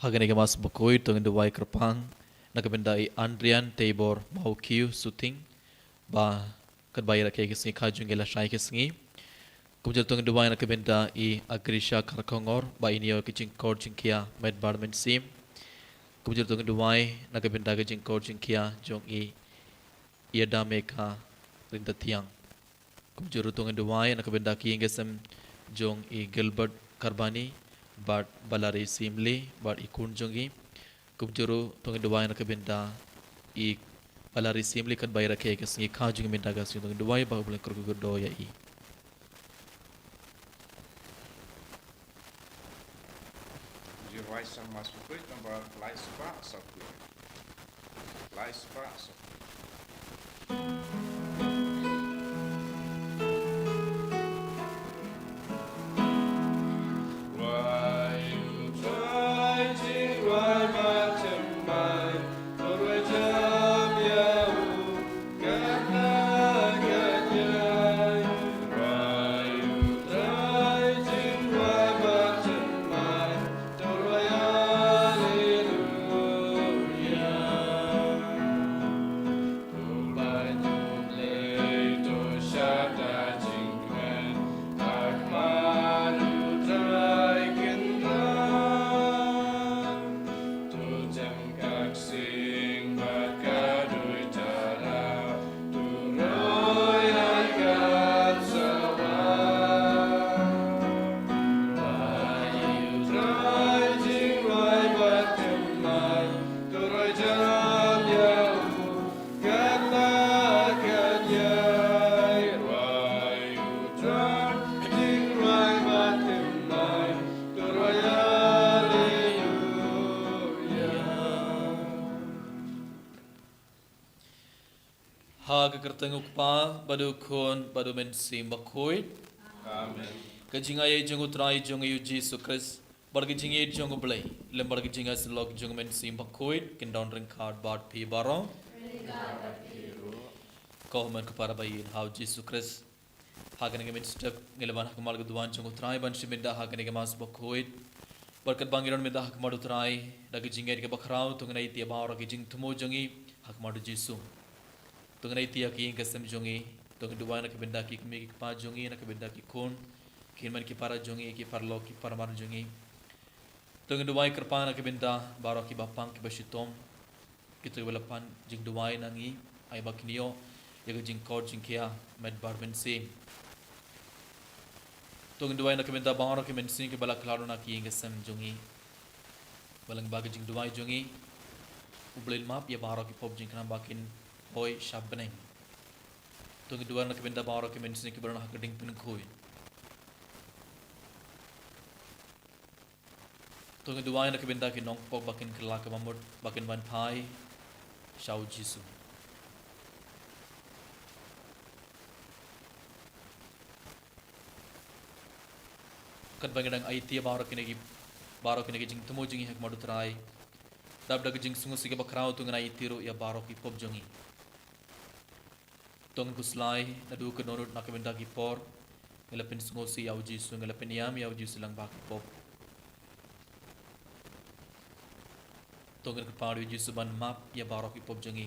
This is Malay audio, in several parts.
Hagani mas bukoi tungin duwai kerpang nakabendai Andrian Tabor mau kiu suting ba kadbayar kay kisngi kajung ila shay kisngi kumjal tungin duwai nakabenda I Agrisha Karkongor ba inyo kijing kor jingkia med barmen sim kumjal tungin duwai nakabenda kijing kor jingkia jong I iada meka rinda tiang kumjal tungin duwai nakabenda ki ingesem jong I Gilbert Karbani bat balari simli bat ikun jongi kubjuru tongin duwai nakabenda I balari simli kan bayra ke kesngi kajung minda gas tongin duwai ba bulan kurgu doya I Jiwai sang mas bukui tambah laispa sakui. Laispa sakui. Kertenguk pa badu kon badu men sim bakoi Amen. kajingai jong utrai jong yu Jesus Christ bargi jingi jong blai lem bargi jinga slok jong men sim bakoi kin down ring card bat pi baro ko men ko para bayin how Jesus Christ hagan nge men step ngeleban hakmal gu duan jong utrai ban shiminda hagan nge mas bakoi barkat bangiron minda hakmadu utrai dagi jingai ke bakrau tungnai tia bawra ki jing tumo jongi hakmadu Jesus tunganay tiya ki ingasam jongi tungan duwa na kabenda ki kumiki pa jongi na kabenda ki kon kinman ki para jongi ki parlo ki paramar jongi tungan duwa kerpa na kabenda baro ki bapang ki basitom kitu balapan jing duwa nangi ay bakniyo yaga jing kod jing kia med barben se tungan duwa na kabenda baro ki mensin ki balak laro na ki ingasam jongi balang baga jing duwa jongi ublil map ya baro ki pop jing kana bakin Oi shabneng tungi duar na kabenda baro ki mensin ki barana hakading pun khoi tungi duar na kabenda ki nong pok bakin kala ka mamut bakin ban phai shau jisu kat bangadang aitia baro ki negi jing tumo jingi hak madu trai dab dag jing sungu sige bakrao tungi na aitiro ya baro ki pop jongi Tong kuslai nadu ke nonut nak kabenda ki por ngelapin ngosi au jisu ngelapin yam au jisu lang bak pop tong ke paru jisu ban map ya baro ki pop jongi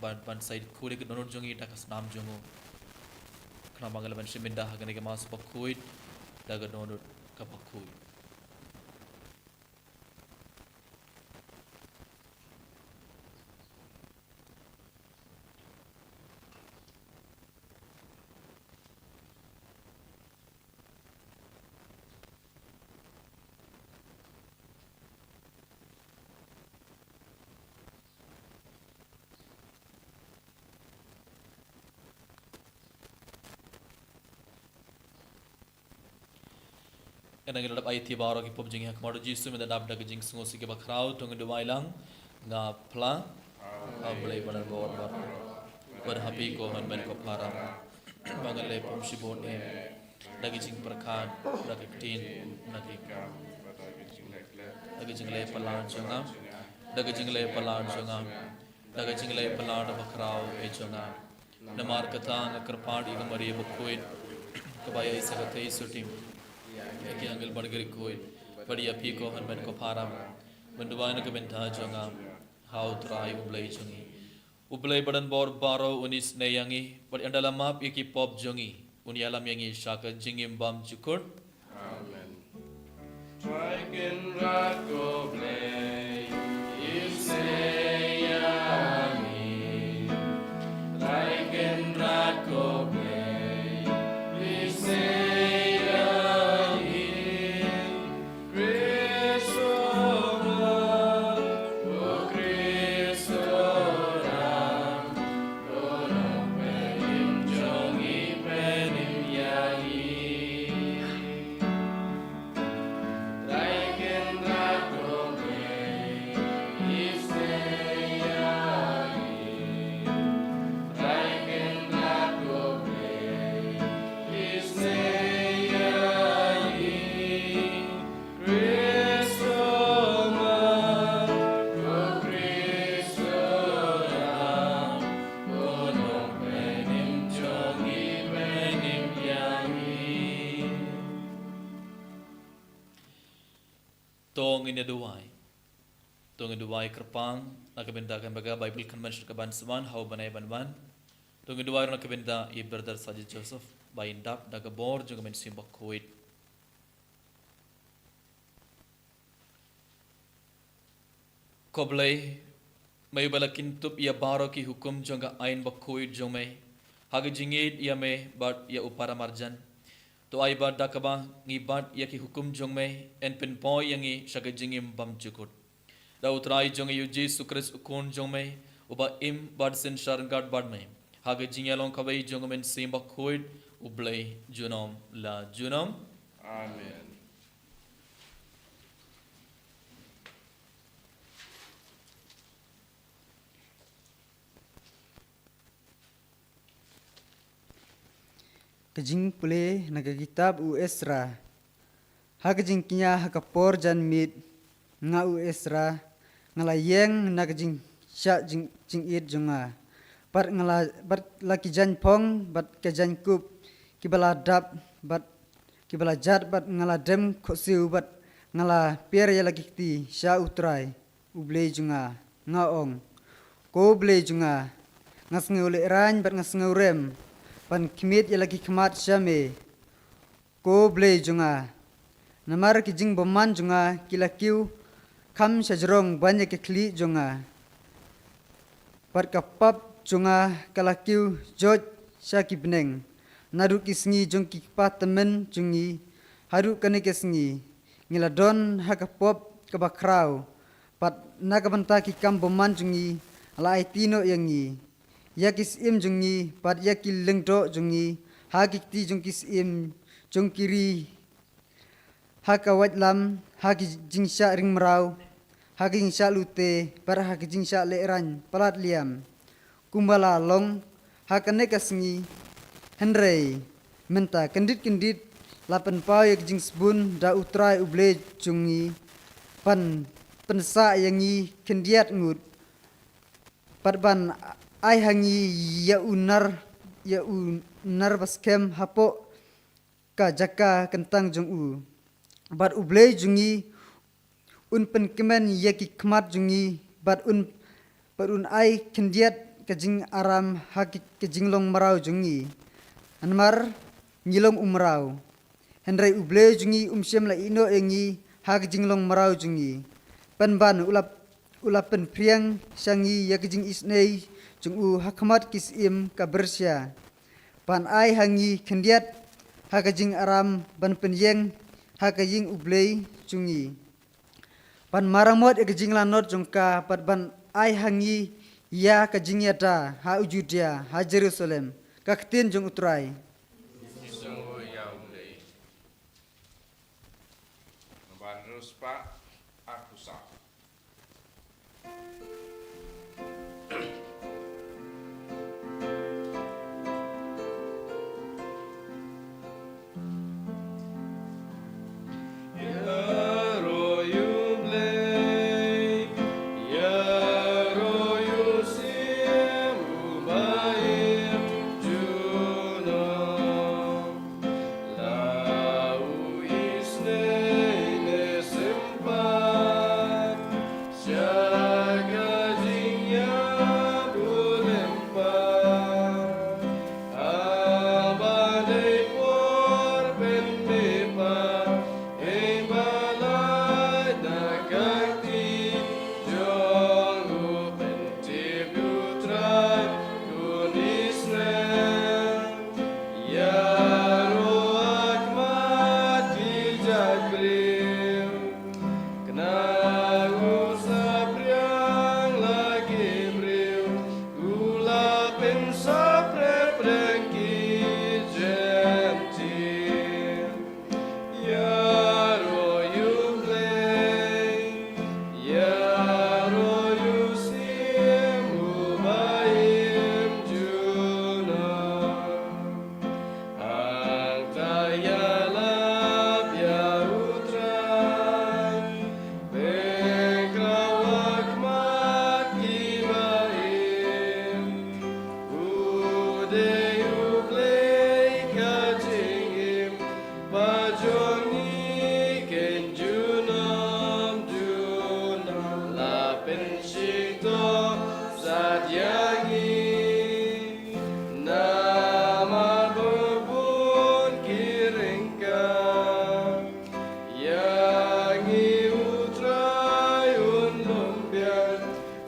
ban side khule ke nonut jongi dakas nam jongo kana bangal ban shiminda hagane ke mas pakhuit daga nonut ka pakhuit Kena kita dapat ayat baro ki pop jingi hakmadu jisu meda dab dag jing sungo sike bakrau tung du wailang nga pla ablay banar bor bar bar happy ko han ben ko para bangale pom shibon e dagi jing perkan dagi tin dagi jing le palan jonga dagi jing le palan jonga dagi jing le palan bakrau e jonga namar kata ngakrpad igamari bukoin kabaya isagate sutim Eki anggil bargari koi, badi api ko han ben ko param, Menduai nak kebenta jonga how try ublay jongi. Ublay badan bor baro unis neyangi bar andala map iki pop jongi. Uni alam yangi shaka jingim bam cukur. Amen. Dragon Rako Blay, Isayami. Dragon Rako Blay, Isayami. Kristo Ram, O Kristo Ram, Lorong Penim Jongi Penim Yahi. Tong ini duai kerpang nak kebenta kan baga Bible Convention ke Bansuan hau banai banban. Tong ini duai nak kebenta I brother Sajid Joseph bain dap daga bor juga men simbak kuit. Koblai mai bala kintup ia baro ki hukum jonga ain bakuit jomai. Hagi jingid ia me bat ia upara marjan. To ai bad dakaba ngibat ia ki hukum jongme en pen poi yangi shaga jingim bam jukut da utrai jongi yuji sukres ukun jongme uba im bad sen sharngat bad me haga jingalong kawai jongmen simba khuid ublai junom la junom. Amen. Kajing pule naga kitab u Esra. Hagajing kinya hakapor jan mit nga u Esra ngalayeng nagajing sya jing it junga. Bat ngala bat laki jan pong bat kajan kup kibala dap bat kibala jat bat ngala dem khosiu bat ngala pier ya laki ti sya utrai uble junga nga ong ko ble junga ngas ngule ran bat ngas ngurem pan kimit ya lagi kemat syame ko ble junga namar ki jing boman junga kilakiu kam sajrong banyak ke kli junga par kapap junga kalakiu joj syaki beneng naru kisngi jong ki patemen jungi haru kane kisngi ngiladon hakapop kabakrau pat nakabanta ki kam boman jungi ala aitino yangi yakis im jungi pat yakil lengdo jungi hagikti jungkis im jungkiri hakawat lam hagi jingsha ring merau hagi jingsha lute par hagi jingsha leran palat liam kumbala long hakane kasngi henrei menta kendit lapan pau yak jingsbun da utrai uble jungi pan pensa yangi kendiat ngut patban ai hangi ya unar baskem hapo ka jaka kentang jong u bat uble jungi un pen kemen yaki kmat jungi bat un ai kendiat kajing aram haki kajing long marau jungi anmar ngilong umrau henrai uble jungi umsem la ino engi haki jing long marau jungi penban ulapen priang sangi yakijing isnei jungu hakamat kisim kabersya pan ai hangi kendiat hakajing aram ban penyeng hakajing ublei jungi pan maramot ekajing lanot jungka pat ban ai hangi ya kajing yata ha ujudia ha Jerusalem kaktin jung utrai Isungu ya ublei. Nomor ruspa akusa. Juno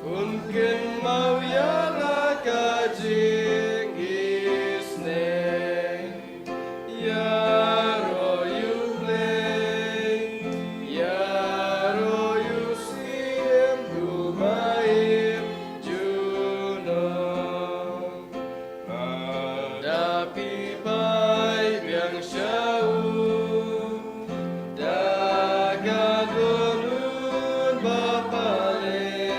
Unken mau yala kajing isne. Yaro you play. Yaro you sim dumaim juno. Hadapi bay biang syau. Dagadunun bapaleng.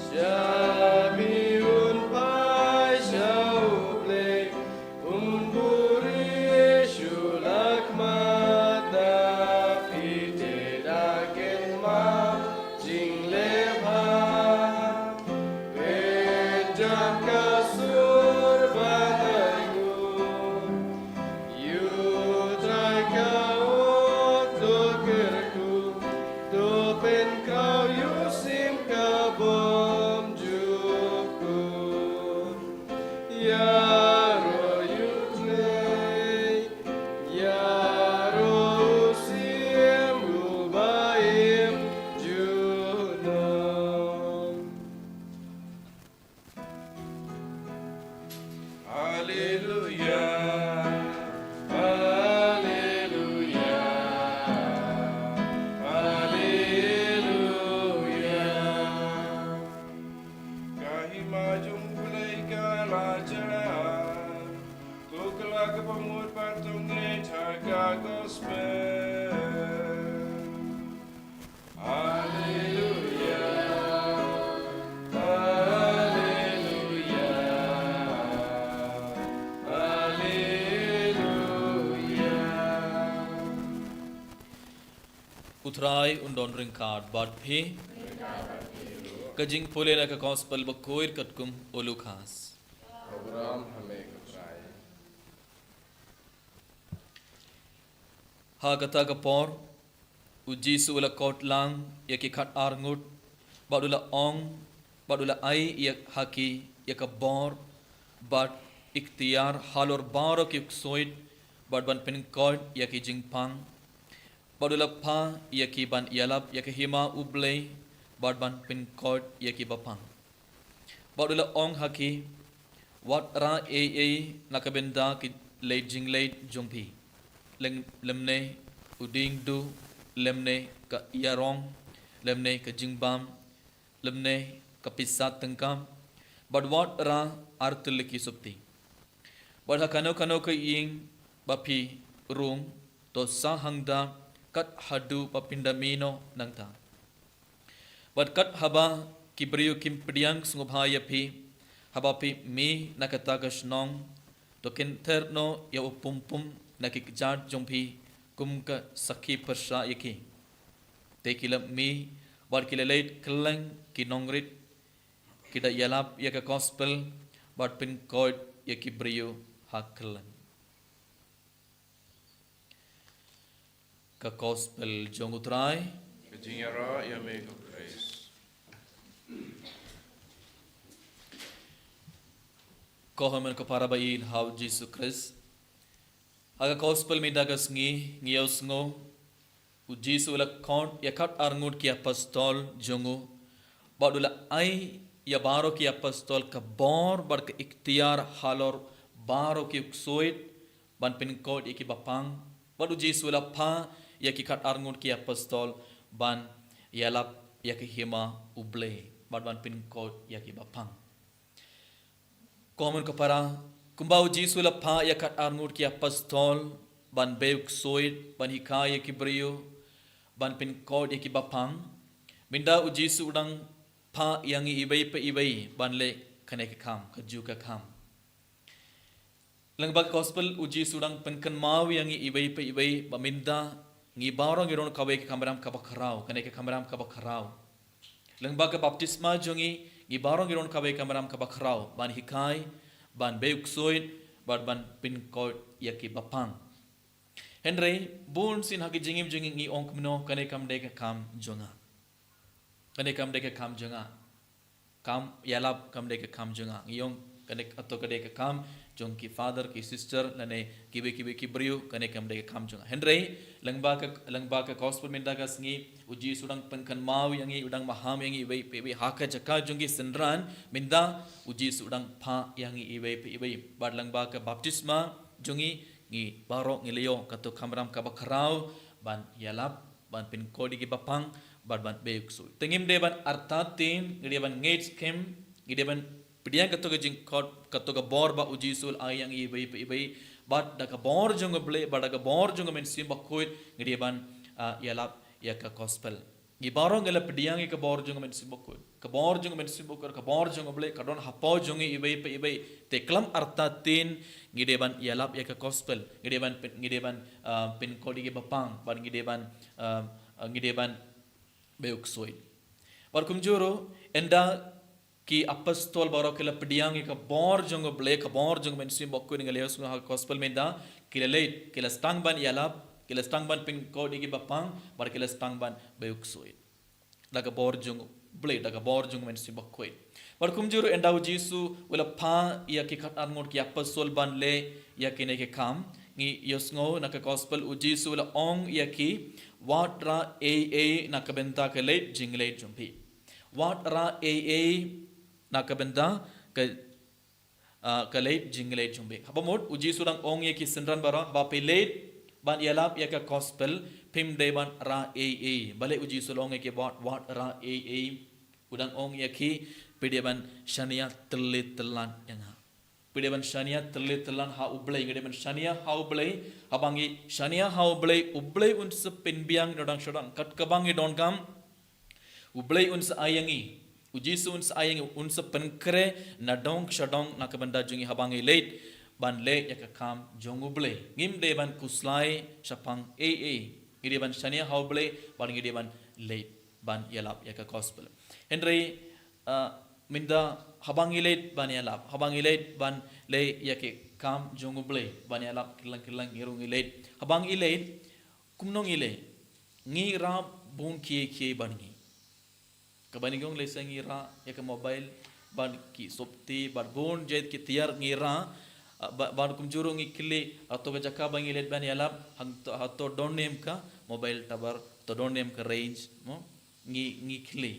Syabiun pai syau play. Umburi syulak mata. Pite dakin ma jing lepah. Pejam kasur bahagun. You try kau tukerku. Dopen kau you sim kabom jukun. Yaro you play. Yaro sim rubaim junon. Hallelujah, hallelujah, hallelujah. Kahima jumulay kalajaan, tukla ka pamut patung taga gospel. Hallelujah, hallelujah, hallelujah. Utrai undon ringkad bad phi. Kajing pole na ka gospel bakoir katkum olukas. Abraham hame kutrai. Ha kata ka por ujisu ula kot lang yaki khat arngut badula ong badula ai yak haki yaka bor bad ikhtiar halor barok yuk soit bad ban pen kod yaki jingpang badula pa yaki ban yalap yaki hima ublei bad ban pen kod yaki bapang badula ong haki wat ra e nakabenda ki late jing late jongpi lemne uding du lemne ka yarong lemne ka jingbam lemne ka pisat tengkam bad wat ra artul ki supti bad hakano kano ka ying bapi rung to sahangda kat hadu papindamino nangta bad kat haba kibriyu kimpdiang sungubhaya pi haba pi mi nakatagas nong to kinterno ya upumpum nakikjat jompi kum ka sakhi persha yaki te kila mi bad kila late klang ki nongrit kita yalap yaka gospel bad pin kod yaki briyu haklan ka gospel jongutrai Kajingara yame kutrais. kohamen ka para bain how Jesus Christ aga gospel mi dagas ngios ngo u Jesus la kont yakat arngut ki apostol jongo badula ai ya baro ki apostol ka bor bar ka ikhtiar halor baro ki soit ban pin kod iki bapang badu Jesus la pa ya ki kat arngut ki apostol ban yalap ya ki hima uble bad ban pin kod ya ki bapang Komen kapara kumbau Jisu la pa ya kat arngut ki apostol ban beuk soit ban hikaya ki brio ban pin kod ki bapang minda u Jisu udang pa yang ibai pe ibai ban le kane ka kham kaju ka kham langbag gospel u Jisu udang pen kan mau yang ibai pe ibai ba minda ngi barong iron kawe ki kamram ka bakharau kane ka kamram ka bakharau langbag ka baptisma jongi ngi barong iron kawe kamram ka bakharau ban hikai ban beuk soit ban pin kod yaki bapang Henry bun sin haki jingim jingi ngi ong kumno kane kam de ka kam jonga kane kam de ka kam jonga kam yalap kam de ka kam jonga ngi ong kanek atau kadai ke kam jong ki father ki sister lane ki beriu kanek kam dai kam jong Henry langba ke gospel minda ka sngi uji sudang penkan mau yang i udang maham yang i wei haka jaka jong ki sendran minda uji sudang pha yang i wei bad langba ke baptisma jongi ngi barok ngi leo kato kamram ka bakrau ban yalap ban pin kodi ki bapang ban beuk su tengim de ban artatin ngi ban ngates kem ngi ban pediang kato ka jing kot kato ka bor ba uji sul ayang i wei bat da ka bor jong ble bada ka bor jong men sim bakoit ngi ban yalap ya ka gospel ngi barok ngela pediang ka bor jong men sim bakoit ka bor jong men sim bakor ka bor jong ble kadon hapo jong i wei teklam artatin ngi ban yalap ya ka gospel ngi ban pin kodi ki bapang ban ngi ban beuk soi par kumjuro enda ki apostol barokela pediang ka bor jong ble ka bor jong men sim bakko ngi leos ha gospel menda kila stang ban yalap kila stang ban pin kodi ki bapang bar kila stang ban beuk soi daga bor jong ble daga bor jong men sim bakko par kumjuro enda jisu wala pha ya ki khat arngot ki apostol ban le ya ki ne ke kam ngi yosngo na ka gospel ujisu la ong ya ki wat ra a na ka benta ka le jingle jumpi wat ra a na ka benta ka le jingle jumpi habamot ujisu lang ong ya ki sendran bara ba pe le ban yalap ya ka gospel pim de ban ra a bale ujisu long ya ki wat ra a udang ong ya ki pedeban shania telan yang pedeban shania telan ha ublai pedeban shania ha ublai abangi shania ha ublai uns penbiang nodang shodang kat kabangi don kam ublai uns ayangi ujisu uns ayangi uns penkre nadong shodong nakabanda jungi habangi late ban le yakakam jong ublai ngim deban kuslai shapang ngideban shania ha ublai ban ngideban late ban yalap yaka gospel Henry minda habangilet ban yalap habangilet ban le yake kam jonguble ban yalap kilang ngirungilet habangilet kumnongile ngira bon kie bangi kabanigong le sangira yaka mobile ban ki sopti ban bon jet ki tiar ngira ban kumjuro ngikli atau jaka bangilet ban yalap hato donem ka mobile tabar to donem ka range mo ngikli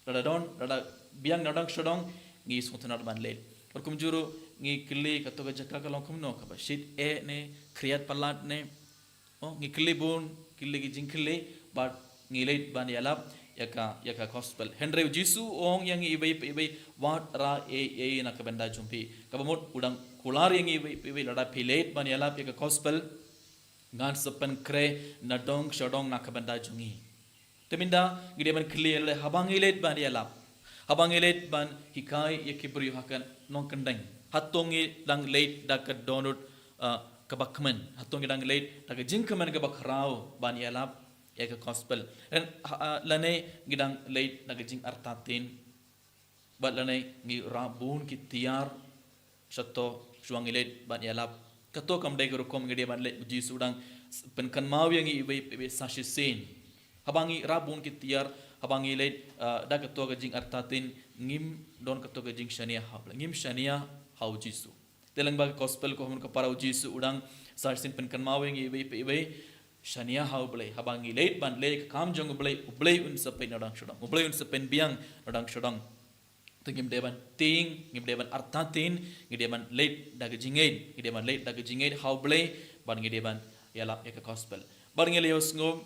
rada biang nadang shodong ngi sutnar ban le or kumjuru ngi kli kato jaka kalong kumno ka ba shit ne kriyat palat ne ngi kli bun kli gi jingkli but ngi late ban yalap yaka gospel Henry jisu ong yang ibai wat ra e na ka benda jumpi kabamot udang kular yang ibai lada pilet ban yalap yaka gospel ngan sepen kre nadong shodong na ka benda jungi teminda gide ban kli le habangilet ban yalap habangilet ban hikai yakibri hakan non kendeng hatongi dang late dak donut kabakmen hatongi dang late dak jingkamen kabakrao ban yalap ya ka gospel dan lane gidang late dak jing artatin bat lane ngi rabun kitiar sato suangilet ban yalap kato kam dai rukom gide ban late uji sudang penkan mau yang ibe sashisin habangi rabun kitiar habangi late da kato ga jing artatin ngim don kato ga jing shania habla ngim shania hau jisu telang ba gospel ko mun ka para jisu udang sarsin pen kan maweng ibe shania hau blai habangi late ban le kam jong blai un sa pen odang shodang blai un sa pen biang odang shodang tengim deban ting ngim deban artatin ngim deban late da ga jingait ngim deban late da ga jingait hau blai ban ngim deban yalap ya ka gospel bar ngeleos ngom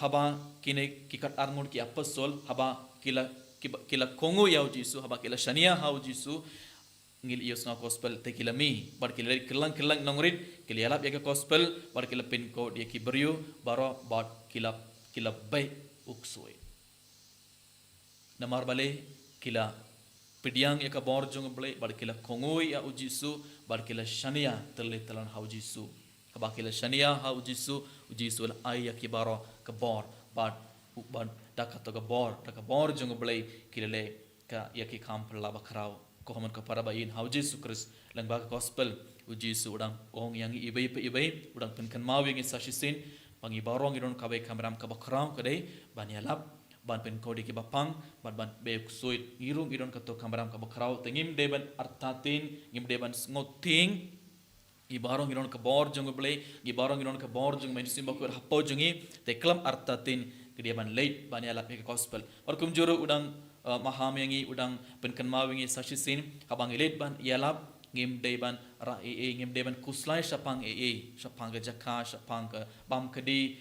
haba kine kikat arngon ki apostol haba kila kongo yau jisu haba kila shania hau jisu ngil ios nga gospel te kila mi bar kila kilang nongrit kila yalap ya gospel bar kila pin ko dia ki beriu baro bat kila bay uksoi namar bale kila pidiang ya ka bor jong ble bar kila kongo ya ujisu bar kila shania telan hau jisu haba kila shania hau jisu ujisu ay ya ki baro ka bor bat dakato ka bor jong ble kila le ka ya ki kam pala bakrao ko haman ka para bayin hau Jesu Christ lang ba gospel uji su udang ong yang ibai udang pen kan mau yang sashi sin pangi barong idon ka bai kamram ka bakram ka dei ban yalap ban pen kodi ki bapang ban be suit irung iron kato kamaram ka bakrau tengim deban artatin ngim deban ngoting ibarong iron ka bor jung ble ibarong iron ka bor jung men simba kur hapo jungi te klam artatin kedeban late ban ala pe gospel or kum juru udang mahamengi udang penkan mawingi sashisin habang late ban yalap ngim deban ra ngim deban kuslai sapang sapang ka jaka sapang ka bam kedi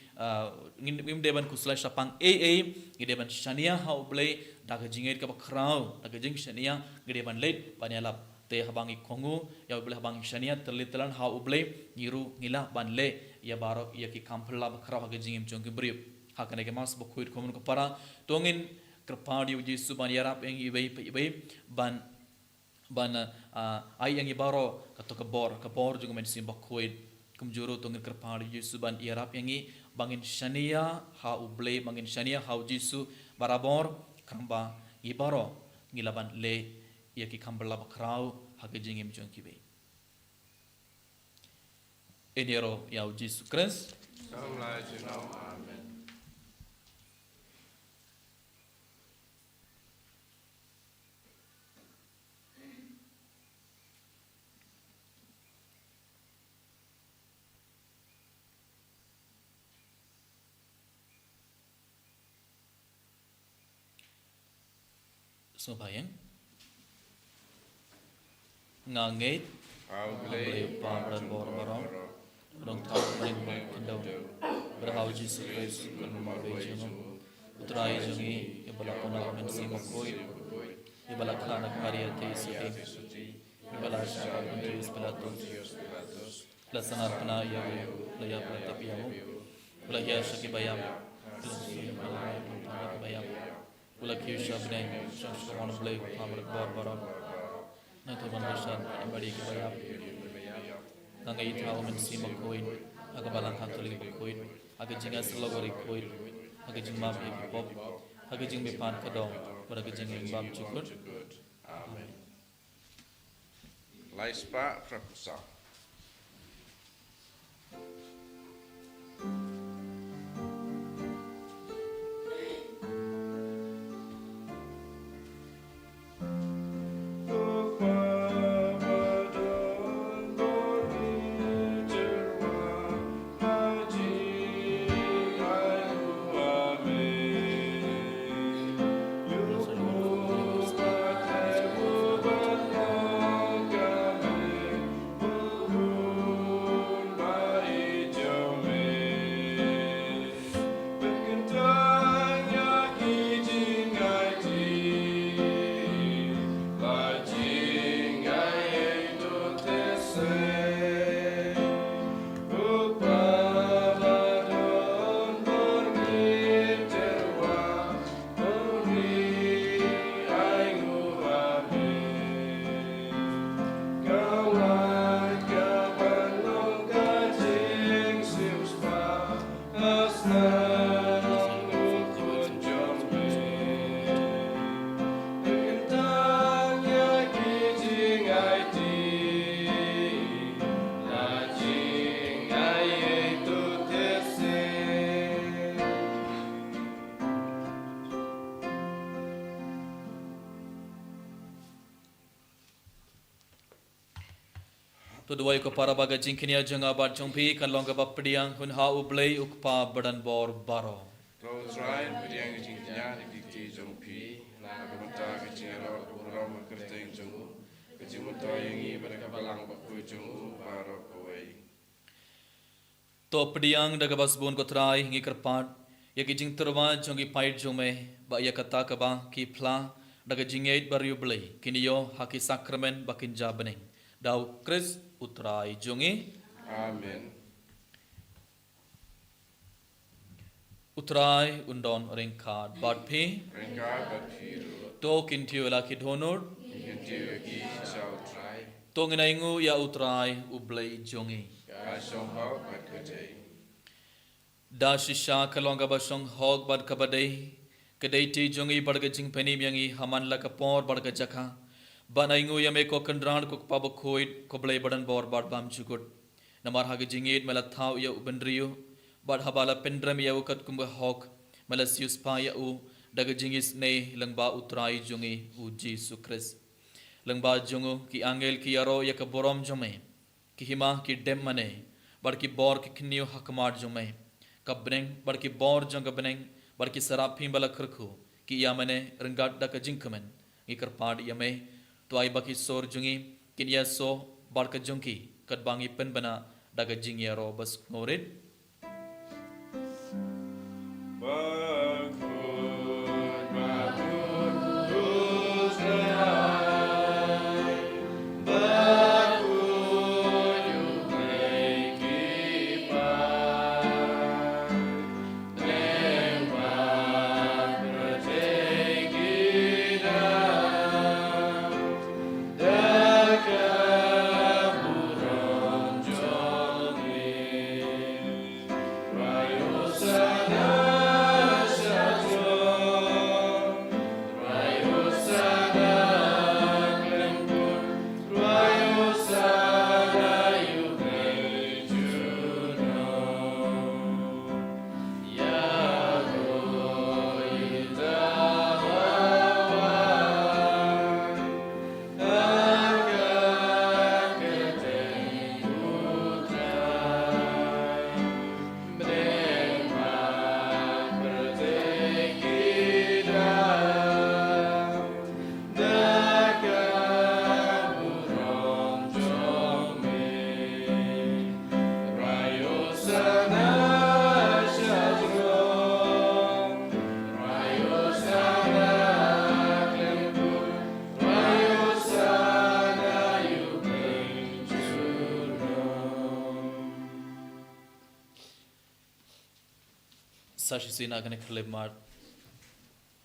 ngim deban kuslai sapang ngim deban shania hau ble daga jinget ka bakrau daga jing shania ngim deban late ban yalap te habangi kongu ya ble habangi shania terlitelan hau ble ngiru ngila ban le ya barok ya ki kampla bakrau haga jingim jong brief hakane ke mas bokuit komun ko para tongin kerpadi uji suban yarap yang ibai ban ai yang ibaro kato kabor juga men sim bokuit kumjuru tongin kerpadi uji suban yarap yang i bangin shania ha uble bangin shania ha jisu barabor kamba ibaro ngilaban le ya ki kambala bakrau haga jingim jong kibe enero ya jisu kres Come light you know, amen. Sembahyang ngangit Au Blay blay pamran bor barang rong thau ring kindau berhau Jesus Christ kun mabejung utrai jungi ibala kona men si makoi ibala khana kariya te suti ibala shaka kuntis pelatus lasanar pana ya laya pratipiyamu ulahya shaki bayam bayam ulakyu shabne shashkaman blay pamran bor barang nanti manusia badi ke bayam nangai thau men si makoi aga balang khatuli koin aga jinga slogori koin aga jingma be pop aga jing be pan kadong baraga jing bam chukut Amen. Laispa prapusa. to duai ko para baga jingkinia janga bat jongpi kan longa bapdiang hun ha ublei ukpa badan bor baro Kau try beriang jingnya di dikti jompi, nak kemuta kecingero uram kerteng jongu, kecimuta yangi mereka balang bakui jongu baro kawai. to pdiang daga basbun ko trai ngi kerpat ya ki jing terwa jongi pait jome ba ya kata ka ba ki pla daga jingait bar ublei kiniyo haki sakramen bakin jabeneng dau kris utrai jongi Amen. utrai undon ringkad badpi Mereka berpiru, to kintiu la ki dhonor ingetiu ki shall try, to nginaingu ya utrai ublei jongi kasong hau berkejai. da shisha kalonga basong hog bad kabadai kadai ti jongi badga jing peni yangi haman la kapor badga jakha banaingu yame ko kandran ko pabo khoid ko blai badan bor bad bam chukut namar hage jingit mela thau ya ubendriyo bad habala pendram ya ukat kumba hok mela sius pa ya u daga jingis nei langba utrai jungi u Jesu Christ langba jungu ki angel ki yaro ya ka borom jome ki hima ki dem mane bar ki bor ki kniu hakmar jome ka breng bar ki bor jong breng bar ki sarapim bala khurkhu ki yamane renggat da ka jingkamen ngikar pad yame tuai baki sor jungi kin ya so bar ka jungki kat bangi pen bana daga jing yaro bas ngorit sashi sina gane khleb mar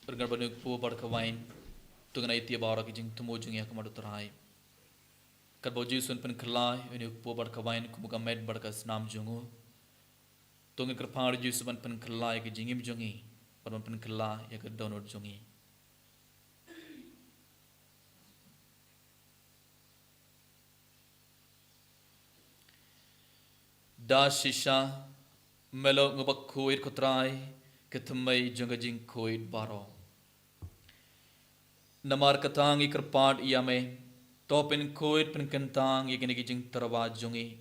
pergar banu pu bar kawain tungna itia bara ki jing tumo jing yak madu trai kar boji sun pen khlai uni pu bar kawain kumuga med bar ka snam jungu tunga kar phar ji suban pen khlai ki jingim jungi par pen khla yak download jungi da shisha melo ngubak kuit kotrai ketumai junga jing kuit baro namar katang ikar pad iyame topin kuit pen kentang yegini jing terwa jungi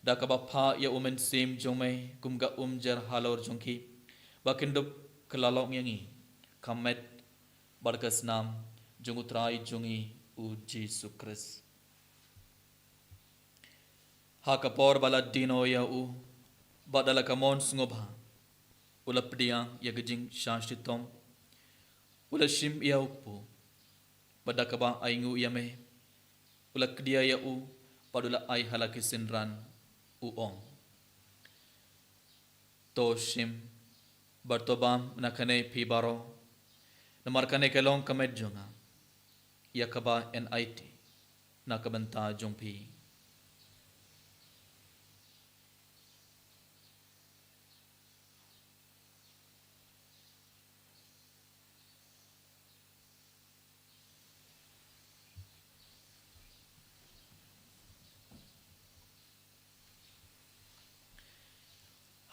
da kaba pha ya umen sim jome kumga umjar halor jungki bakindup kelalok yangi kamet barkas nam jungutrai jungi u Jesu Christ ha kapor bala dino ya u badala kamon sungobha ula pdia ya gajing shashitom ula shim ya ukpu badakaba aingu yame ula kdia ya u padula ai halaki sinran u ong to shim bartobam nakane pibaro namarkane kelong kamed jonga yakaba NIT nakabanta jongpi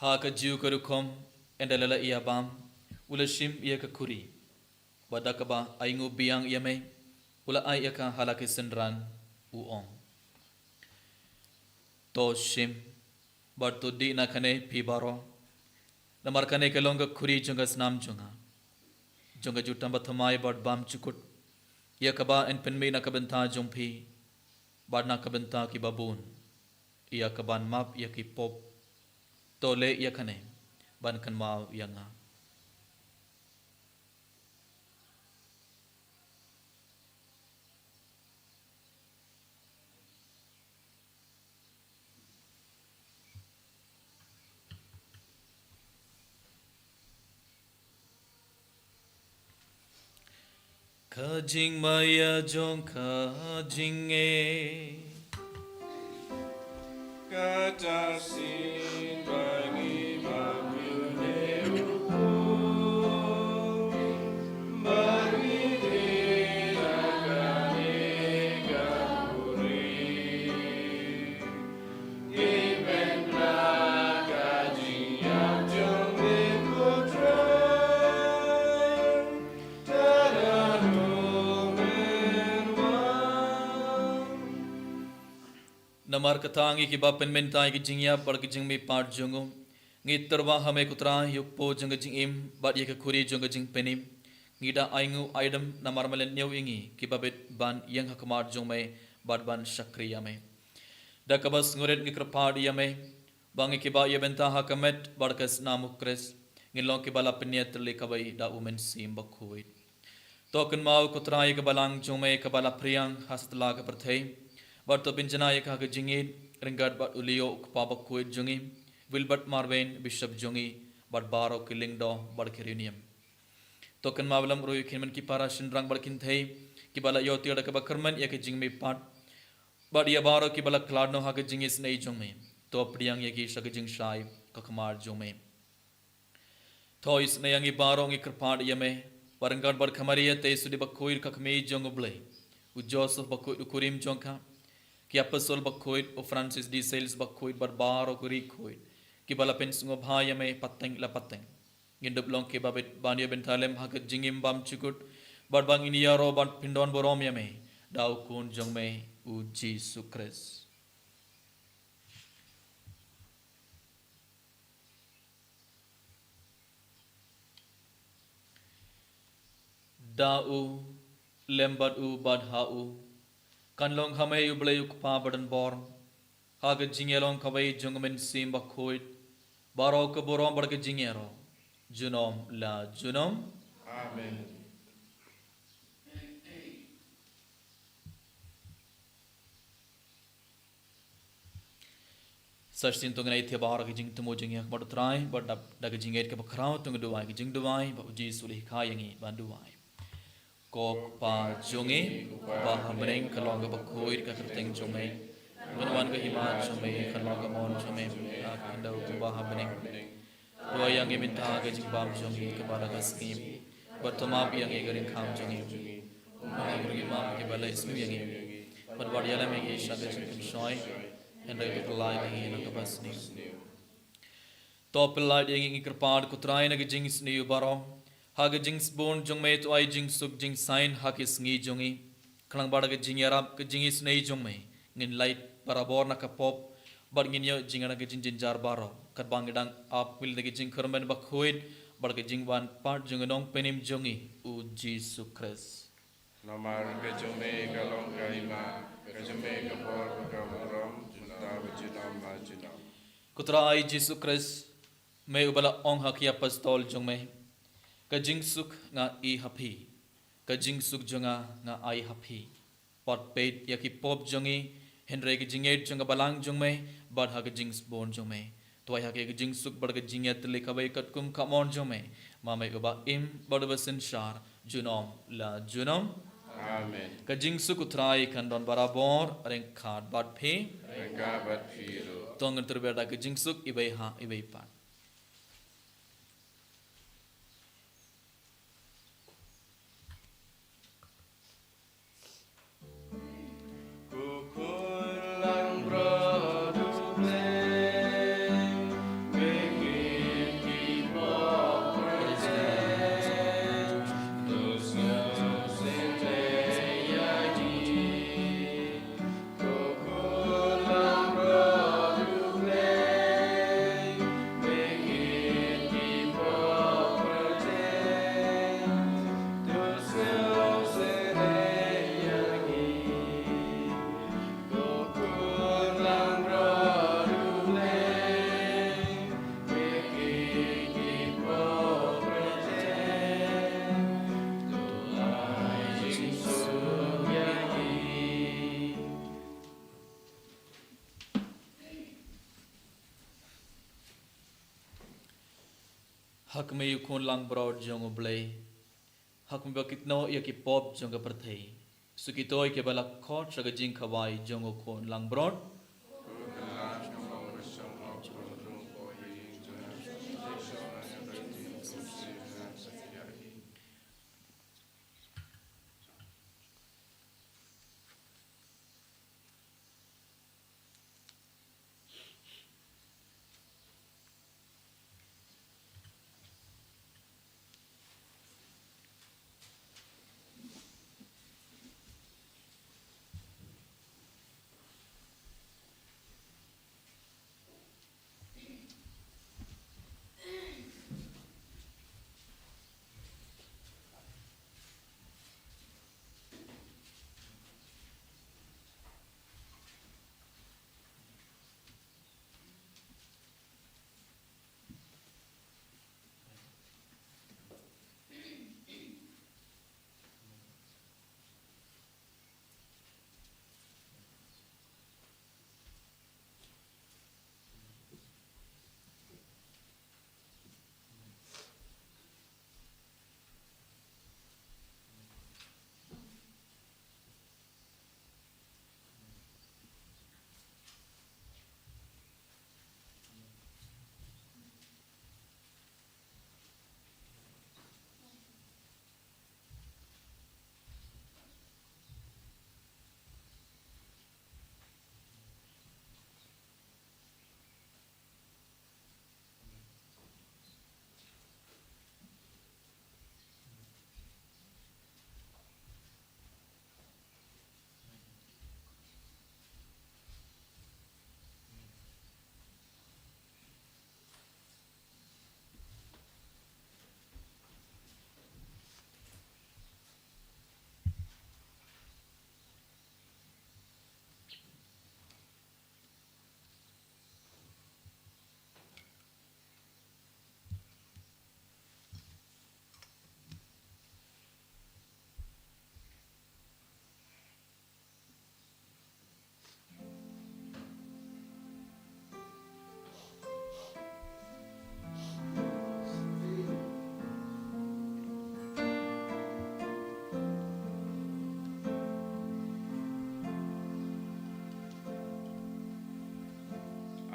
ha ka jiu karukom endalala iya bam ulashim iya ka kuri badakaba aingu biang yame ula ai yaka halaki sendran uong to shim barto di na kane pibaro namar kane kelonga kuri junga snam junga jutam bathamai bad bam chukut yakaba en penme na kabanta jumpi bad na kabanta ki babun iya kaban map yaki pop tole yakane ban kan mau yanga kajing maya jong kajing kata sin bagi Namar katangi ki ba penmentai ki jingya bar ki jing mi part jongo. Ngi terwa hame kutra yuk po jong jing im bat ye ka kuri jong jing penim. Ngi da aingu aidam namar malen nyau ingi ki babet ban yang hakamar jong me bat ban shakriya me. Da kabas nguret ngi krapad yame bangi ki ba ye benta hakamet barkas namukres. Ngi long ki bala penyet le kabai da umen sim bakhuit. Token mau kutra ye ka balang jong me ka bala priang hastla ka perthei. Barto pinjana ye ka jingit ringat bat ulio kpa bakhuit jongi. Wilbert Marvin Bishop jongi bat baro killing do bat kirunium. Token mawalam royu kinman ki para shindrang bat kinthei ki bala yoti ada ka bakarman ye ka jing me pat. Bat ye baro ki bala kladno ha ka jingis nei jong me. To priang ye ki shak jing shai ka khamar jong me. Tois ne yangi baro ngi krpad ye me. Barangkat bar khamariya te sudi bakhoir ka khmei jong oblei. U Joseph bakhoir ukurim jong ka. Ki apostle bakhoir o Francis D. Sales bakhoir bar baro kuri khoir. Ki bala pens ngo bhaya me pateng la pateng. Ngindup long ke babet banyo bentalem hakat jingim bam chukut. Bar bang ini yaro bat pindon borom ya me. Dau kun jong me u Jesu Christ. Dau lembat u bad hau. Kan long hame u blay u kpa badan bor. Hagat jingelong kawai jongmen sim bakhoit. Baro ke borom bar ke jingero. Junom la junom. Amen. Sashtin tung nai thia bar ke jing tumo jing yak bar trai bar da ke jinget ke bakrao tung duai ke jing duai ba uji sulih khayangi ban duai. Kok pa jongi ba hamreng kalong ba khoi ka kerteng jongme. Gunwan ke himat jongme kalong ka mon jongme akandau ke ba hamreng. Dua yang minta ke jing bam jongi ke bala ka skim. Bertomap yang garing kham jongi. Ngurgi mam ke bala ismi yang Bar yala me ye shag jing shoy. Henry to lie in a capacity. Top light yang ikrpad kutrai na jing sniu baro. Hag jing spoon jong me to I jing suk jing sign hakis ngi jongi. Klang bada ke jing yarap ke jing is nei jong me. Ngin light parabor na kapop. Bar ngin yo jing na ke jing jinjar baro. Kat bang gedang up will the jing kermen bakhuid. Bar ke jing wan part jong nong penim jongi. U Jesu Christ. Namar ke jome ka long ka ima ke jome ka bor ka muram. Kutra ai Jesu Christ me ubala ong hakia pastol jong me ka jing suk nga I happy ka jing suk jonga nga ai happy pot paid yaki pop jongi henre ki jinget jonga balang jong me bad ha ka jing born jong me toy ha ke jing suk bad ka jinget le ka bai kat kum kamon jong me ma me uba im bad basin shar junom la junom. Amen. Ka jing suk utrai kan don barabor reng khat bad phe Rengkabat firu. Tongan terbeda ke jingsuk ibai ha ibai pat. Kukulang produk lem, bikin kita percaya, terus ngusin leyadi. Kukulang produk lem, bikin kita percaya, terus ngusin leyadi. Kukulang produk lem, bikin kita percaya, Tuhan Yesus nyanyi. Hak me yukun lang broad jong oblay. Hak me bakit no yaki pop jong kapertay. Sukitoy ke balak kot sa jing kawai jong okun lang broad.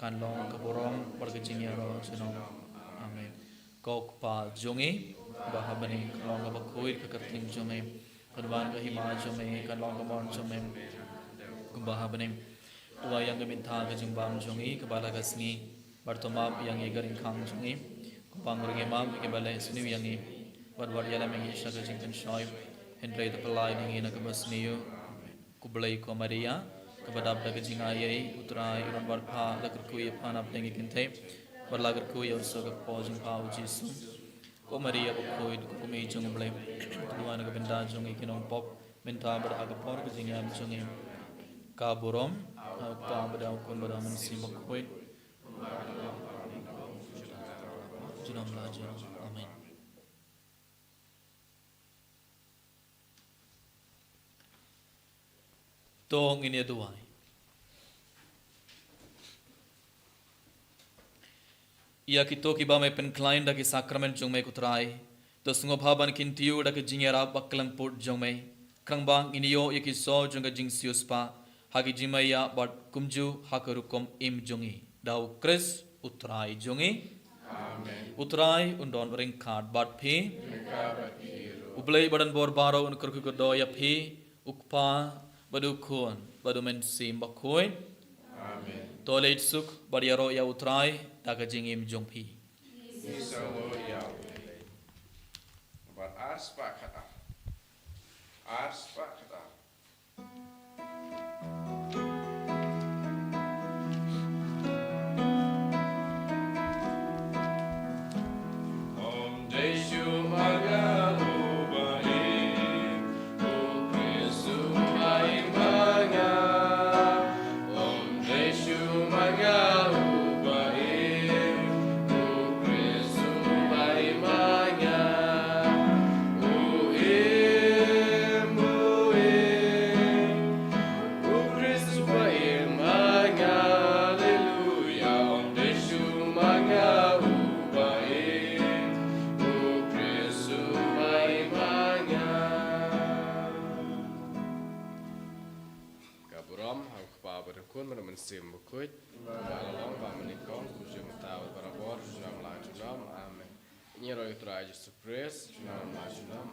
kan long kaborong berkecinya ro jenom amin kok pa jongi bahabani long kabakui kekerting jome kedwan kahima jome kan long kabon jome bahabani tua yang keminta kejimbang jongi kebala kasni bertomap yang igaring kang jongi kupang ringimam kebala sini yang ni wadwar yalam yang isya kejingkan shoy Hendrai terpelai dengan kebasniu kublai ko Maria kepada abda kejingayai utrai iron barpa lagerku ia panap dengan kinte berlagerku ia urso kepojing pau Jesu ko Maria bukoi kumi jong blai kedua nak benda jong ikinong pop minta beragapor kejingan jong kaburom pa beda ukun beda mensi bukoi junam laju amin. Tong ini tuai. Ia kita kiba me pen client daki sakramen jong me kutrai. To sungo bhaban kintiu daki jingera baklang put jong me. Krang bang ini yo yaki so jong jing sius pa. Hagi jimaya bat kumju hakarukom im jongi. Dau kris utrai jongi. Amen. Utrai undon ring card bat pi. Ublay badan bor baro un kurku godoya pi. Ukpa badu kun badu men sim bakoi amen tolet suk badiaro ya utrai daga jingim jongpi Isalo ya but ars pak kata Om Deshu Magalu Sim bukut, balalong pamenikong, kujum tahu barabor, junam lajunam, amin. Ini roh itu aja surprise, junam lajunam,